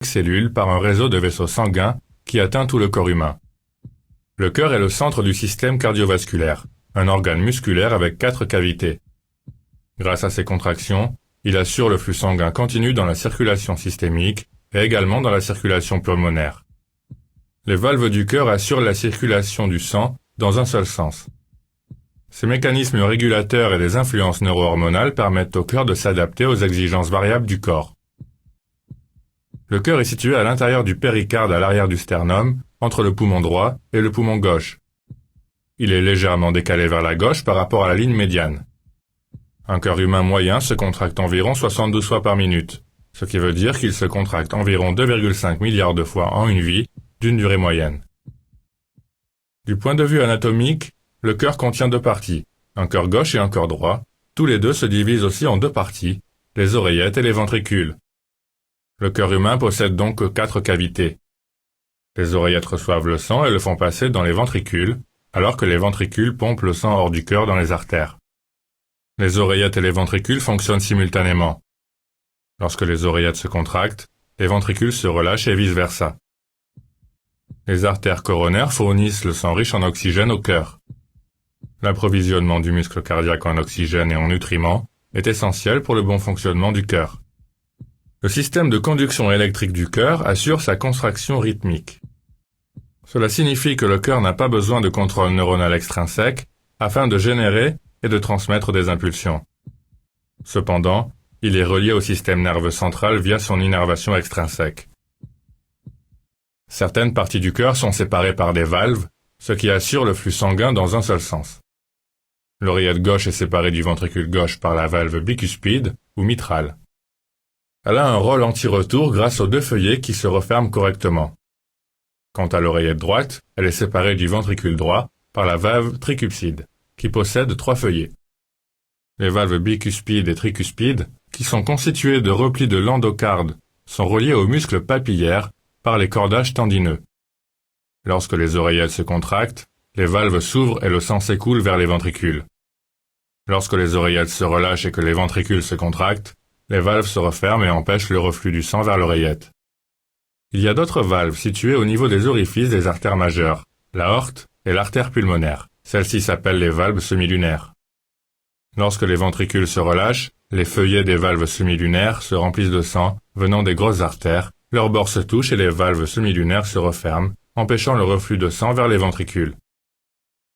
cellules par un réseau de vaisseaux sanguins qui atteint tout le corps humain. Le cœur est le centre du système cardiovasculaire, un organe musculaire avec 4 cavités. Grâce à ses contractions, il assure le flux sanguin continu dans la circulation systémique et également dans la circulation pulmonaire. Les valves du cœur assurent la circulation du sang dans un seul sens. Ces mécanismes régulateurs et des influences neuro-hormonales permettent au cœur de s'adapter aux exigences variables du corps. Le cœur est situé à l'intérieur du péricarde à l'arrière du sternum, entre le poumon droit et le poumon gauche. Il est légèrement décalé vers la gauche par rapport à la ligne médiane. Un cœur humain moyen se contracte environ 72 fois par minute, ce qui veut dire qu'il se contracte environ 2,5 milliards de fois en une vie, d'une durée moyenne. Du point de vue anatomique, le cœur contient 2 parties, un cœur gauche et un cœur droit. Tous les deux se divisent aussi en 2 parties, les oreillettes et les ventricules. Le cœur humain possède donc 4 cavités. Les oreillettes reçoivent le sang et le font passer dans les ventricules, alors que les ventricules pompent le sang hors du cœur dans les artères. Les oreillettes et les ventricules fonctionnent simultanément. Lorsque les oreillettes se contractent, les ventricules se relâchent et vice-versa. Les artères coronaires fournissent le sang riche en oxygène au cœur. L'approvisionnement du muscle cardiaque en oxygène et en nutriments est essentiel pour le bon fonctionnement du cœur. Le système de conduction électrique du cœur assure sa contraction rythmique. Cela signifie que le cœur n'a pas besoin de contrôle neuronal extrinsèque afin de générer et de transmettre des impulsions. Cependant, il est relié au système nerveux central via son innervation extrinsèque. Certaines parties du cœur sont séparées par des valves, ce qui assure le flux sanguin dans un seul sens. L'oreillette gauche est séparée du ventricule gauche par la valve bicuspide ou mitrale. Elle a un rôle anti-retour grâce aux 2 feuillets qui se referment correctement. Quant à l'oreillette droite, elle est séparée du ventricule droit par la valve tricuspide, qui possède 3 feuillets. Les valves bicuspide et tricuspide, qui sont constituées de replis de l'endocarde, sont reliées aux muscles papillaires par les cordages tendineux. Lorsque les oreillettes se contractent, les valves s'ouvrent et le sang s'écoule vers les ventricules. Lorsque les oreillettes se relâchent et que les ventricules se contractent, les valves se referment et empêchent le reflux du sang vers l'oreillette. Il y a d'autres valves situées au niveau des orifices des artères majeures, l'aorte et l'artère pulmonaire. Celles-ci s'appellent les valves semilunaires. Lorsque les ventricules se relâchent, les feuillets des valves semilunaires se remplissent de sang venant des grosses artères, leurs bords se touchent et les valves semilunaires se referment, empêchant le reflux de sang vers les ventricules.